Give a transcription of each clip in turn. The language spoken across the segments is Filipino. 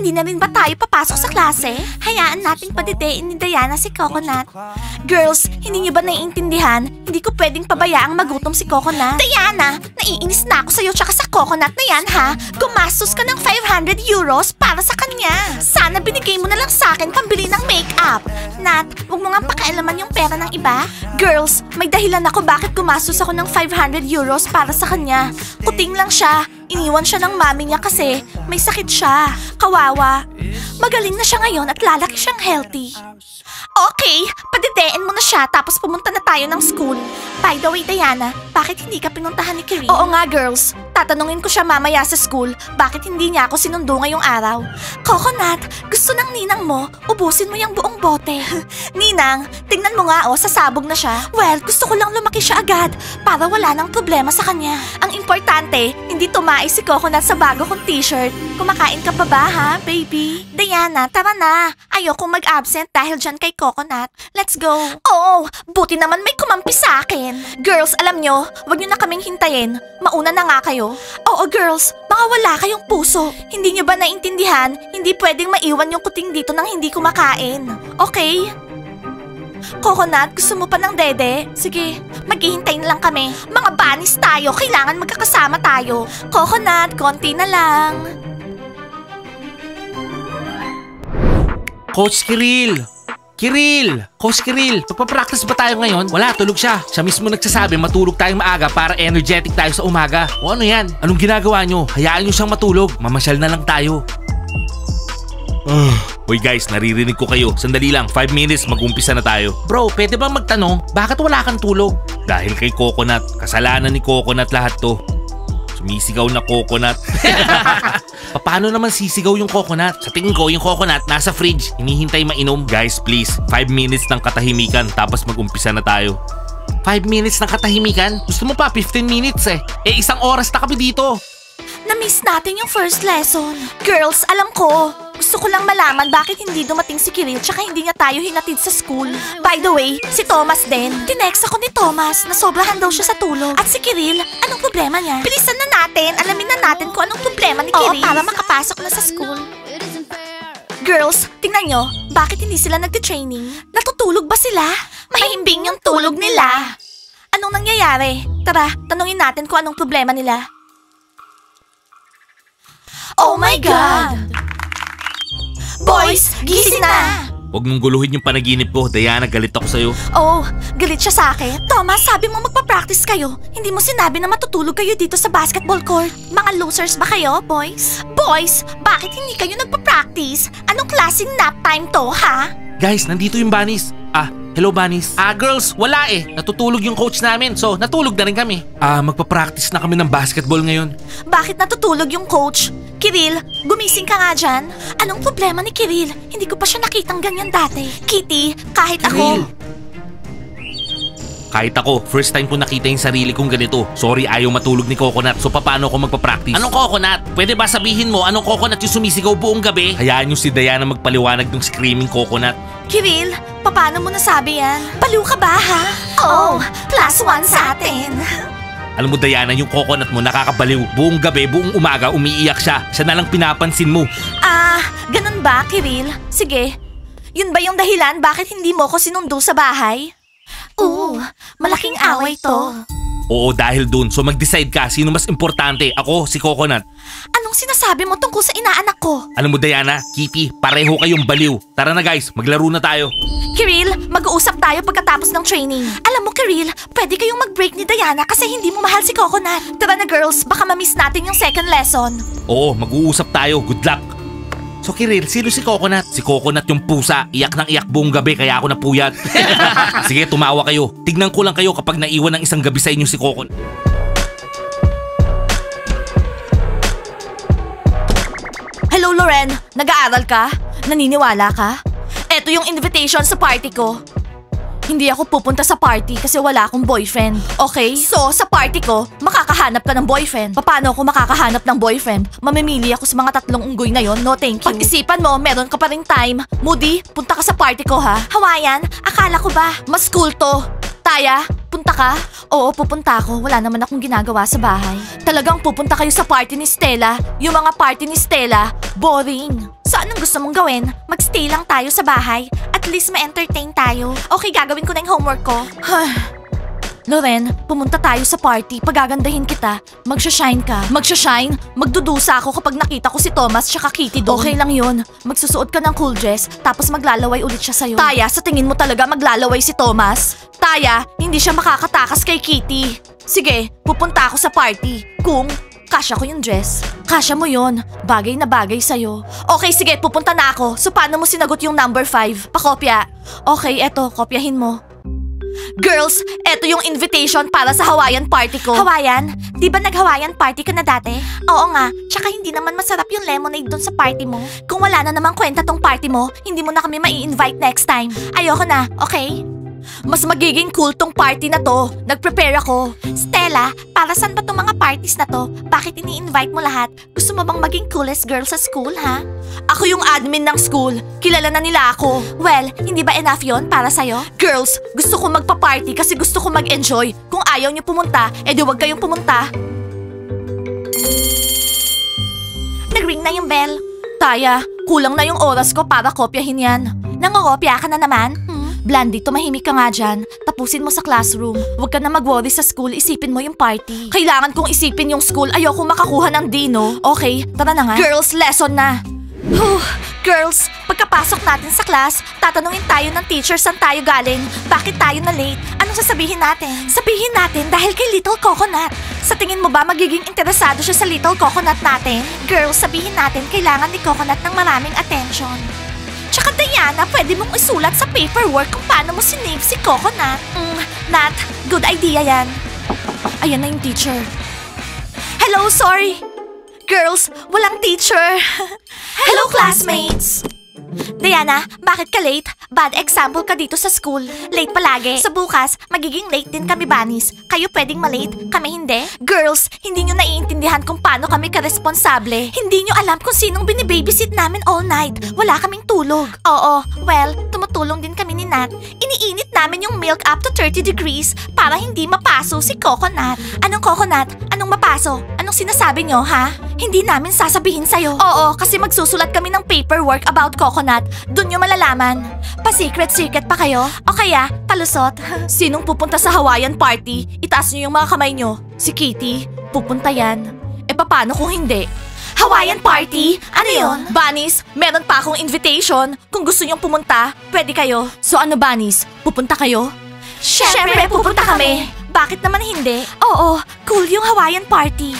Hindi na rin ba tayo papasok sa klase? Hayaan nating padidein ni Diana si Coconut. Girls, hindi niyo ba naiintindihan? Hindi ko pwedeng pabayaang magutom si Coconut. Diana, naiinis na ako sa'yo tsaka sa Coconut na yan ha. Gumastos ka ng 500 euros para sa kanya. Sana binigay mo na lang sa akin pambili ng makeup. Nat, huwag mo nga pakialaman yung pera ng iba. Girls, may dahilan ako bakit gumastos ako ng 500 euros para sa kanya. Kuting lang siya. Iniwan siya ng mami niya kasi may sakit siya. Kawawa. Magaling na siya ngayon at lalaki siyang healthy. Okay, padidein mo na siya tapos pumunta na tayo ng school. By the way, Diana, bakit hindi ka pinuntahan ni Kiril? Oo nga, girls. Tatanungin ko siya mamaya sa school bakit hindi niya ako sinundo ngayong araw. Coconut, gusto ng ninang mo, ubusin mo yung buong bote. Ninang, tingnan mo nga sasabog na siya. Well, gusto ko lang lumaki siya agad para wala nang problema sa kanya. Ang importante, hindi tumais si Coconut sa bago kong t-shirt. Kumakain ka pa ba ha, baby? Diana, tara na. Ayokong mag-absent dahil dyan kay Coconut. Let's go. Oo, buti naman may kumampi sa akin. Girls, alam nyo, wag nyo na kaming hintayin. Mauna na nga kayo. Oo, girls, baka wala kayong puso. Hindi nyo ba naintindihan? Hindi pwedeng maiwan yung kuting dito nang hindi kumakain. Okay? Coconut, gusto mo pa ng dede? Sige, maghihintay na lang kami. Mga banis tayo, kailangan magkakasama tayo. Coconut, konti na lang. Coach Kiril! Kiril! Coach Kiril, magpa-practice ba tayo ngayon? Wala, tulog siya. Siya mismo nagsasabi matulog tayong maaga para energetic tayo sa umaga. O ano yan? Anong ginagawa nyo? Hayaan nyo siyang matulog. Mamasyal na lang tayo. Hoy guys, naririnig ko kayo. Sandali lang, 5 minutes, mag-umpisa na tayo. Bro, pwede ba magtanong? Bakit wala kang tulog? Dahil kay Coconut. Kasalanan ni Coconut lahat to. Sumisigaw na Coconut. Paano naman sisigaw yung Coconut? Sa tingin ko, yung Coconut nasa fridge. Hinihintay mainom. Guys, please, 5 minutes ng katahimikan tapos mag-umpisa na tayo. 5 minutes ng katahimikan? Gusto mo pa 15 minutes eh. Isang oras na kami dito. Na-miss natin yung first lesson. Girls, alam ko. Gusto ko lang malaman bakit hindi dumating si Kiril tsaka hindi niya tayo hinatid sa school. By the way, si Thomas din. Tinext ako ni Thomas na sobrahan daw siya sa tulog. At si Kiril, anong problema niya? Bilisan na natin, alamin na natin kung anong problema ni Kiril. Oo, para makapasok na sa school. Girls, tingnan nyo, bakit hindi sila nagte-training? Natutulog ba sila? Mahimbing yung tulog nila. Anong nangyayari? Tara, tanungin natin kung anong problema nila. Oh my God! Boys, gising na! Huwag mong guluhin yung panaginip ko. Diana, galit ako sa'yo. Oh, galit siya sa akin? Thomas, sabi mo magpa-practice kayo. Hindi mo sinabi na matutulog kayo dito sa basketball court. Mga losers ba kayo, boys? Boys, bakit hindi kayo nagpa-practice? Anong klaseng nap time to, ha? Guys, nandito yung bunnies. Hello bunnies. Girls, wala eh. Natutulog yung coach namin, so natulog na rin kami. Magpa-practice na kami ng basketball ngayon. Bakit natutulog yung coach? Kiril, gumising ka nga dyan. Anong problema ni Kiril? Hindi ko pa siya nakitang ganyan dati. Kitty, kahit Kiril. ako... Kahit ako, first time ko nakita yung sarili kong ganito. Sorry, ayaw matulog ni Coconut, so paano ako magpa-practice? Anong Coconut? Pwede ba sabihin mo anong Coconut yung sumisigaw buong gabi? Hayaan nyo si Diana magpaliwanag ng screaming Coconut. Kiril, paano mo nasabi yan? Baliw ka ba, ha? Oh, +1 sa atin. Alam mo Diana, yung Coconut mo nakakabaliw. Buong gabi, buong umaga, umiiyak siya. Siya na lang pinapansin mo. Ganun ba, Kiril? Sige. Yun ba yung dahilan bakit hindi mo ko sinundo sa bahay? Malaking away to. Oo, dahil dun. So mag-decide ka, sino mas importante? Ako, si Coconut. Anong sinasabi mo tungkol sa inaanak ko? Alam mo Diana, Kitty, pareho kayong baliw. Tara na guys, maglaro na tayo. Kiril, mag-uusap tayo pagkatapos ng training. Alam mo Kiril, pwede kayong mag-break ni Diana kasi hindi mo mahal si Coconut. Tara na girls, baka ma-miss natin yung second lesson. Oo, mag-uusap tayo. Good luck. So Kiril, sino si Coconut? Si Coconut yung pusa. Iyak ng iyak buong gabi kaya ako napuyat. Sige, tumawa kayo. Tignan ko lang kayo kapag naiwan ng isang gabi sa inyo si Coconut. Hello Loren, nag-aaral ka? Naniniwala ka? Eto yung invitation sa party ko. Hindi ako pupunta sa party kasi wala akong boyfriend. Okay? So, sa party ko, makakahanap ka ng boyfriend. Paano ako makakahanap ng boyfriend? Mamimili ako sa mga 3 unggoy na yon. No, thank you. Pag-isipan mo, meron ka pa ring time. Moody, punta ka sa party ko, ha? Hawaiian, akala ko ba? Mas cool to. Taya, punta ka? Oo, pupunta ako. Wala naman akong ginagawa sa bahay. Talagang pupunta kayo sa party ni Stella? Yung mga party ni Stella, boring. So anong gusto mong gawin? Magstay lang tayo sa bahay. At least ma-entertain tayo. Okay, gagawin ko na yung homework ko. Loren, pumunta tayo sa party. Pagagandahin kita. Magsha-shine ka. Magsha-shine? Magdudusa ako kapag nakita ko si Thomas tsaka Kitty doon. Okay lang yun. Magsusuot ka ng cool dress, tapos maglalaway ulit siya sa'yo. Taya, sa tingin mo talaga maglalaway si Thomas? Taya, hindi siya makakatakas kay Kitty. Sige, pupunta ako sa party. Kung kasya ko yung dress. Kasya mo yun. Bagay na bagay sa'yo. Okay, sige, pupunta na ako. So paano mo sinagot yung number 5? Pakopya. Okay, eto, kopyahin mo. Girls, eto yung invitation para sa Hawaiian party ko. Hawaiian? Di ba nag-Hawaiian party ka na dati? Oo nga, tsaka hindi naman masarap yung lemonade doon sa party mo. Kung wala na namang kwenta tong party mo, hindi mo na kami mai-invite next time. Ayoko na, okay? Mas magiging cool tong party na to. Nag-prepare ako. Stella, para saan ba tong mga parties na to? Bakit ini-invite mo lahat? Gusto mo bang maging coolest girl sa school, ha? Ako yung admin ng school. Kilala na nila ako. Well, hindi ba enough yon para sa'yo? Girls, gusto ko magpa-party kasi gusto ko mag-enjoy. Kung ayaw niyo pumunta, edi wag kayong pumunta. Nag-ring na yung bell. Taya, kulang na yung oras ko para kopyahin yan. Nangokopya ka na naman? Blandy, tumahimik ka nga dyan. Tapusin mo sa classroom. Huwag ka na mag-worry sa school, isipin mo yung party. Kailangan kong isipin yung school, ayoko makakuha ng dino. Okay, tara na nga. Girls, lesson na. Girls, pagkapasok natin sa class, tatanungin tayo ng teacher saan tayo galing. Bakit tayo na late? Anong sasabihin natin? Sabihin natin dahil kay Little Coconut. Sa tingin mo ba magiging interesado siya sa Little Coconut natin? Girls, sabihin natin kailangan ni Coconut ng maraming attention. Tsaka Diana, pwede mong isulat sa paperwork kung paano mo sinave si Coconut. Nat, good idea yan. Ayan na yung teacher. Hello, sorry. Girls, walang teacher. Hello, classmates. Diana, bakit ka late? Bad example ka dito sa school. Late palagi. Sa bukas, magiging late din kami, Bunnies. Kayo pwedeng malate, kami hindi. Girls, hindi nyo naiintindihan kung paano kami karesponsable. Hindi nyo alam kung sinong binibabysit namin all night. Wala kaming tulog. Oo, well, tumutulong din kami ni Nat. Iniinit namin yung milk up to 30 degrees para hindi mapaso si Coconut. Anong Coconut? Anong mapaso? Anong sinasabi nyo, ha? Hindi namin sasabihin sa'yo. Oo, kasi magsusulat kami ng paperwork about Coconut. Doon nyo malalaman. Pa-secret-secret pa kayo? O kaya, palusot? Sinong pupunta sa Hawaiian party? Itaas nyo yung mga kamay nyo. Si Kitty, pupunta yan. E paano kung hindi? Hawaiian party? Ano yun? Bunnies, meron pa akong invitation. Kung gusto nyong pumunta, pwede kayo. So ano, Bunnies? Pupunta kayo? Siyempre, pupunta kami. Bakit naman hindi? Oo, cool yung Hawaiian party.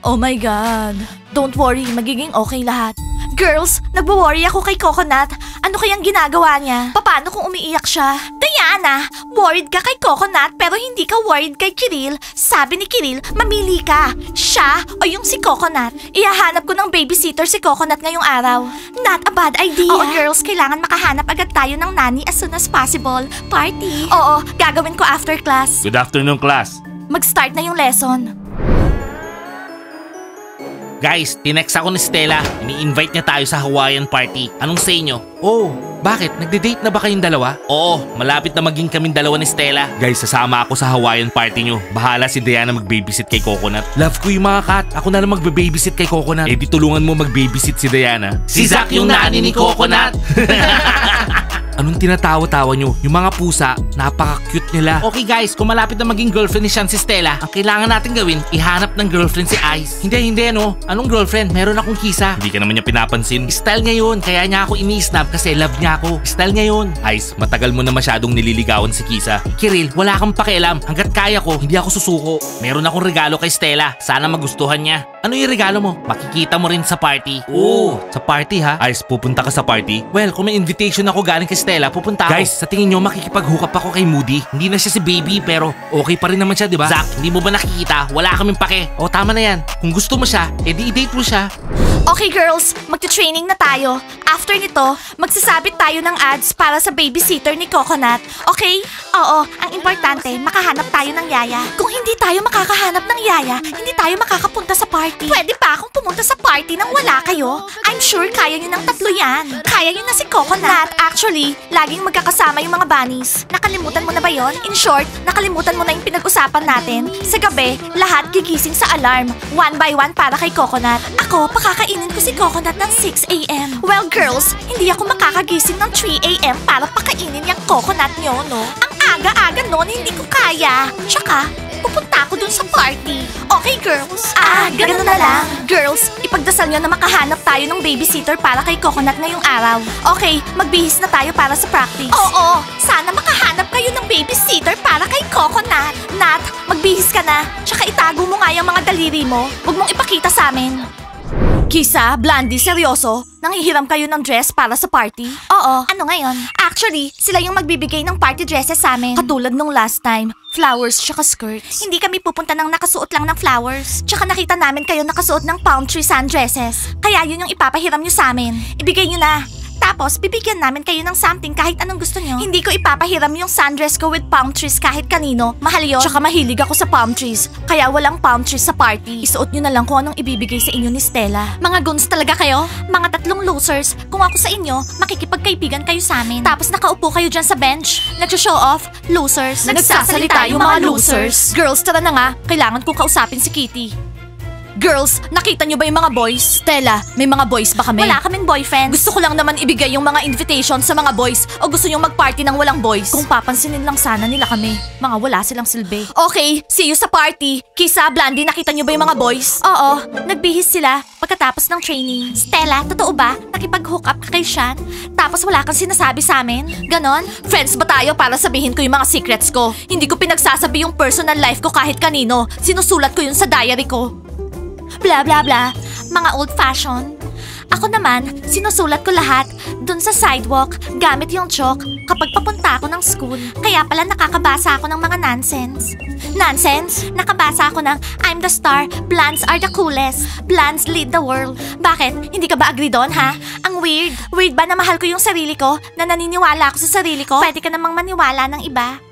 Oh my God. Don't worry, magiging okay lahat. Girls, nagwo-worry ako kay Coconut. Ano kayang ginagawa niya? Paano kung umiiyak siya? Diana, worried ka kay Coconut pero hindi ka worried kay Kiril. Sabi ni Kiril, mamili ka. Siya o yung si Coconut. Ihahanap ko ng babysitter si Coconut ngayong araw. Not a bad idea. Oo, girls, kailangan makahanap agad tayo ng nanny as soon as possible. Party. Oo, gagawin ko after class. Good afternoon, class. Mag-start na yung lesson. Guys, tinext ako ni Stella. Ini-invite niya tayo sa Hawaiian party. Anong say nyo? Oh, bakit? Nagde-date na ba kayong dalawa? Oo, malapit na maging kaming dalawa ni Stella. Guys, sasama ako sa Hawaiian party nyo. Bahala si Diana mag-babysit kay Coconut. Love ko yung mga cat. Ako na lang mag-babysit kay Coconut. Eh di tulungan mo mag-babysit si Diana. Si Zack yung nani ni Coconut. Anong tinatawa-tawa nyo? Yung mga pusa, napaka-cute nila. Okay guys, kung malapit na maging girlfriend ni Sean si Stella, ang kailangan natin gawin, ihanap ng girlfriend si Ice. Hindi no. Anong girlfriend? Meron akong kisa. Hindi ka naman niya pinapansin. Style niya yun, kaya niya ako ini-snap kasi love niya ako. Style niya yun. Ice, matagal mo na masyadong nililigawan si Kisa. Kiril, wala kang pakialam. Hanggat kaya ko, hindi ako susuko. Meron akong regalo kay Stella. Sana magustuhan niya. Ano yung regalo mo? Makikita mo rin sa party. Oo, sa party ha? Ice, pupunta ka sa party? Well, kung may invitation ako galing kay Stella, pupunta ako. Guys, sa tingin nyo makikipag-hook up ako kay Moody? Hindi na siya si baby pero okay pa rin naman siya, di ba? Zack, hindi mo ba nakikita? Wala kaming pake. O tama na yan. Kung gusto mo siya, edi i-date mo siya. Okay girls, magte-training na tayo. After nito, magsasabit tayo ng ads para sa babysitter ni Coconut. Okay? Oo, ang importante, makahanap tayo ng yaya. Kung hindi tayo makakahanap ng yaya, hindi tayo makakapunta sa party. Pwede ba akong pumunta sa party nang wala kayo? I'm sure kaya nyo ng tatlo yan. Kaya nyo na si Coconut. Actually, laging magkakasama yung mga bunnies. Nakalimutan mo na ba yon? In short, nakalimutan mo na yung pinag-usapan natin. Sa gabi, lahat gigising sa alarm. One by one para kay Coconut. Ako, pakakainin ko si Coconut ng 6 a.m. Well, girls, hindi ako makakagising ng 3 a.m. para pakainin yung Coconut nyo, no? Ang aga-aga nun, hindi ko kaya. Tsaka, pupunta ako dun sa party. Okay, girls? Ganun na lang. Girls, ipagdasal nyo na makahanap tayo ng babysitter para kay Coconut ngayong araw. Okay, magbihis na tayo para sa practice. Oo, sana makahanap kayo ng babysitter para kay Coconut. Nat, magbihis ka na. Tsaka itago mo nga yung mga daliri mo. Huwag mong ipakita sa amin. Kisa, Blandy, seryoso? Nanghihiram kayo ng dress para sa party? Oo. Ano ngayon? Actually, sila yung magbibigay ng party dresses sa amin. Katulad nung last time, flowers tsaka skirts. Hindi kami pupunta ng nakasuot lang ng flowers. Tsaka nakita namin kayo nakasuot ng palm tree sundresses. Kaya yun yung ipapahiram nyo sa amin. Ibigay nyo na. Tapos, bibigyan namin kayo ng something kahit anong gusto nyo. Hindi ko ipapahiram yung sundress ko with palm trees kahit kanino. Mahal yun. Tsaka mahilig ako sa palm trees. Kaya walang palm trees sa party. Isuot nyo na lang kung anong ibibigay sa inyo ni Stella. Mga goons talaga kayo? Mga tatlong losers. Kung ako sa inyo, makikipagkaibigan kayo sa amin. Tapos nakaupo kayo dyan sa bench. Nagsho-show off. Losers. Nagsasalita yung mga losers. Girls, tara na nga. Kailangan kong kausapin si Kitty. Girls, nakita nyo ba yung mga boys? Stella, may mga boys ba kami? Wala kaming boyfriends. Gusto ko lang naman ibigay yung mga invitation sa mga boys o gusto nyong mag-party ng walang boys? Kung papansinin lang sana nila kami. Mga wala silang silbi. Okay, see you sa party. Kisa, Blandy, nakita nyo ba yung mga boys? Oo, nagbihis sila pagkatapos ng training. Stella, totoo ba? Nakipag-hook up ka kay Sean? Tapos wala kang sinasabi sa amin? Ganon? Friends ba tayo para sabihin ko yung mga secrets ko? Hindi ko pinagsasabi yung personal life ko kahit kanino. Sinusulat ko yun sa diary ko. Blah blah blah, mga old fashion. Ako naman, sinusulat ko lahat dun sa sidewalk gamit yung chalk kapag papunta ako ng school. Kaya pala nakakabasa ako ng mga nonsense. Nonsense? Nakabasa ako ng I'm the star, blondes are the coolest, blondes lead the world. Bakit? Hindi ka ba agree doon, ha? Ang weird. Weird ba na mahal ko yung sarili ko? Na naniniwala ako sa sarili ko? Pwede ka namang maniwala ng iba.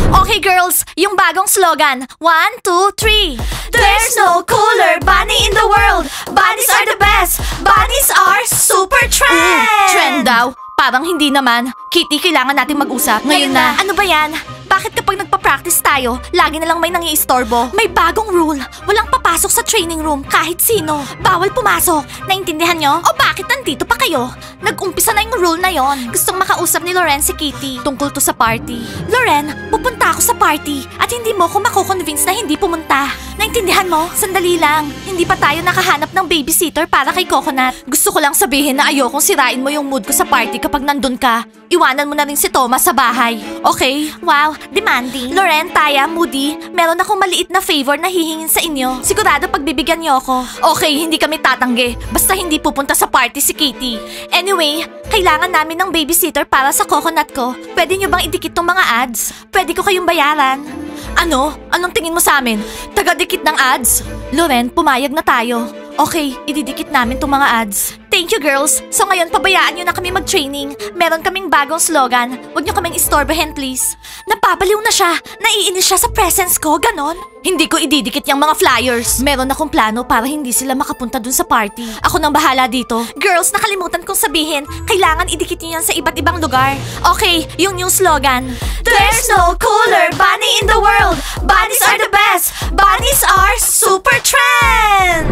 Okay girls, yung bagong slogan. 1, 2, 3. There's no cooler bunny in the world. Bunnies are the best. Bunnies are super trend. Trend daw? Parang hindi naman. Kitty, kailangan natin mag-usap. Ngayon na. Ano ba yan? Bakit kapag nagpa-practice tayo, lagi na lang may nangiistorbo? May bagong rule. Walang papasok sa training room kahit sino. Bawal pumasok. Naintindihan nyo? O bakit nandito pa kayo? Nag-umpisa na yung rule na yon. Gustong makausap ni Loren si Kitty tungkol to sa party. Loren, pupunta ako sa party at hindi mo ako mako-convince na hindi pumunta. Naintindihan mo? Sandali lang. Hindi pa tayo nakahanap ng babysitter para kay Coconut. Gusto ko lang sabihin na ayokong sirain mo yung mood ko sa party kapag nandun ka. Iwanan mo na rin si Thomas sa bahay. Okay? Wow, demanding. Loren, Taya, Moody, meron akong maliit na favor na hihingin sa inyo. Sigurado pagbibigyan niyo ako. Okay, hindi kami tatanggi. Basta hindi pupunta sa party si Kitty. Anyway, kailangan namin ng babysitter para sa Coconut ko. Pwede niyo bang idikit tong mga ads? Pwede ko kayong bayaran. Ano? Anong tingin mo sa amin? Taga-dikit ng ads? Loren, pumayag na tayo. Okay, ididikit namin tong mga ads. Thank you, girls. So ngayon, pabayaan nyo na kami mag-training. Meron kaming bagong slogan. Huwag nyo kaming istorbohin, please. Napapaliw na siya. Naiinis siya sa presence ko, ganon. Hindi ko ididikit yung mga flyers. Meron akong plano para hindi sila makapunta dun sa party. Ako nang bahala dito. Girls, nakalimutan kong sabihin, kailangan idikit nyo yan sa iba't ibang lugar. Okay, yung new slogan. There's no cooler bunny in the world. Bunnies are the best. Bunnies are super trend.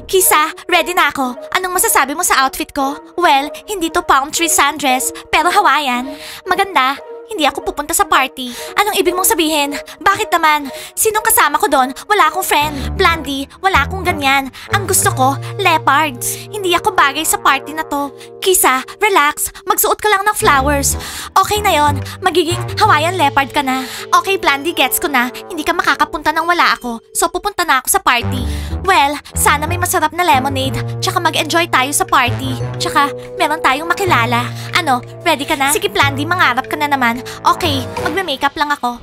Kisa, ready na ako. Anong masasabi mo sa outfit ko? Well, hindi to palm tree sundress, pero Hawaiian. Maganda. Hindi ako pupunta sa party. Anong ibig mong sabihin? Bakit naman? Sinong kasama ko doon? Wala akong friend. Blandy, wala akong ganyan. Ang gusto ko, leopards. Hindi ako bagay sa party na to. Kisa, relax. Magsuot ka lang ng flowers. Okay na yon. Magiging Hawaiian leopard ka na. Okay, Blandy, gets ko na. Hindi ka makakapunta nang wala ako. So pupunta na ako sa party. Well, sana may masarap na lemonade. Tsaka mag-enjoy tayo sa party. Tsaka, meron tayong makilala. Ano, ready ka na? Sige, Blandy, mangarap ka na naman. Okay, magme-makeup lang ako.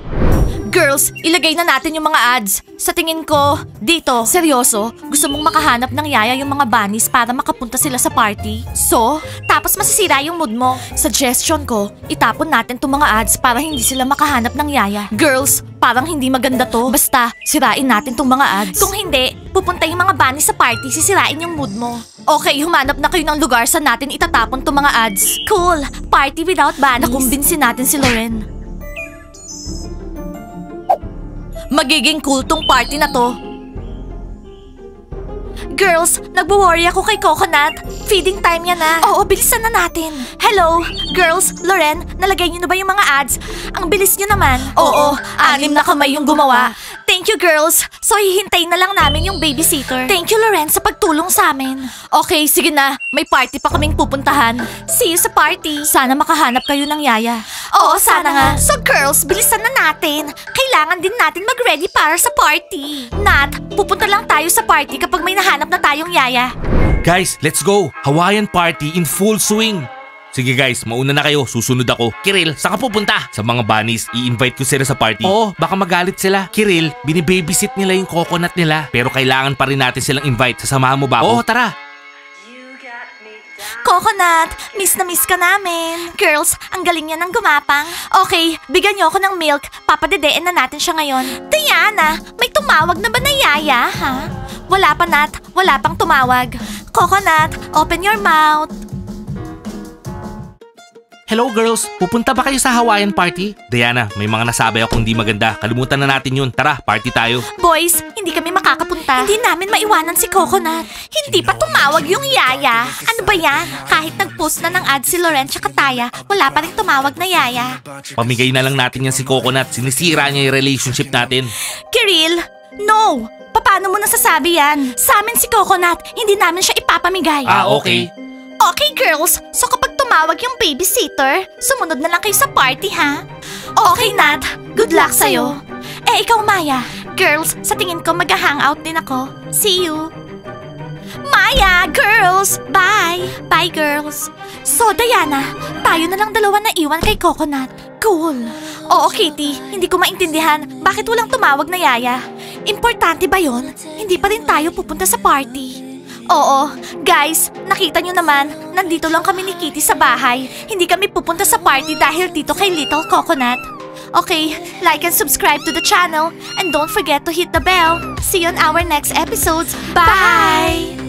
Girls, ilagay na natin yung mga ads. Sa tingin ko, dito. Seryoso? Gusto mong makahanap ng yaya yung mga bunnies para makapunta sila sa party? So? Tapos masisira yung mood mo. Suggestion ko, itapon natin tong mga ads para hindi sila makahanap ng yaya. Girls, parang hindi maganda to. Basta, sirain natin tong mga ads. Kung hindi, pupunta yung mga bunnies sa party, sisirain yung mood mo. Okay, humanap na kayo ng lugar sa natin itatapon tong mga ads. Cool! Party without bunnies. Nakumbinsin natin si Loren. Magiging cool tong party na to. Girls, nagwo-worry ako kay Coconut. Feeding time yan na. Oo, bilisan na natin. Hello, girls, Loren, nalagay niyo na ba yung mga ads? Ang bilis niyo naman. Oo, 6 na kamay yung gumawa. Thank you, girls. So, hihintayin na lang namin yung babysitter. Thank you, Loren, sa pagtulong sa amin. Okay, sige na. May party pa kaming pupuntahan. See you sa party. Sana makahanap kayo ng yaya. Oo, sana nga. So, girls, bilisan na natin. Kailangan din natin mag-ready para sa party. Nat, pupunta lang tayo sa party kapag may nahanap na tayong yaya. Guys, let's go! Hawaiian party in full swing! Sige guys, mauna na kayo, susunod ako. Kiril, saan ka pupunta? Sa mga bunnies, i-invite ko sila sa party. Oo, baka magalit sila. Kiril, binibabysit nila yung coconut nila. Pero kailangan pa rin natin silang invite. Sasamahan mo ba ako? Oo, tara! Coconut, miss na miss ka namin. Girls, ang galing niya ng gumapang. Okay, bigyan niyo ako ng milk. Papadedeen na natin siya ngayon. Diana, may tumawag na ba na yaya, ha? Wala pa, Nat. Wala pang tumawag. Coconut, open your mouth. Hello girls, pupunta ba kayo sa Hawaiian party? Diana, may mga nasabi akong di maganda. Kalimutan na natin yun. Tara, party tayo. Boys, hindi kami makakapunta. Hindi namin maiwanan si Coconut. Hindi pa tumawag yung yaya. Ano ba yan? Kahit nag-post na ng ad si Loren tsaka Taya, wala pa rin tumawag na yaya. Pamigay na lang natin yan si Coconut. Sinisira niya yung relationship natin. Kiril, no! Paano mo nasasabi yan? Sa amin si Coconut, hindi namin siya ipapamigay. Okay. Okay, girls. So kapag tumawag yung babysitter, sumunod na lang kayo sa party, ha? Okay, Nat. Good luck sa'yo. Eh, ikaw, Maya. Girls, sa tingin ko mag-hangout din ako. See you. Maya, girls! Bye! Bye, girls. So, Diana, tayo na lang dalawa na iwan kay Coconut. Cool. Oo, Kitty. Hindi ko maintindihan bakit walang tumawag na yaya. Importante ba yon? Hindi pa rin tayo pupunta sa party. Oo, guys, nakita nyo naman, nandito lang kami ni Kitty sa bahay. Hindi kami pupunta sa party dahil dito kay Little Coconut. Okay, like and subscribe to the channel and don't forget to hit the bell. See you on our next episodes. Bye!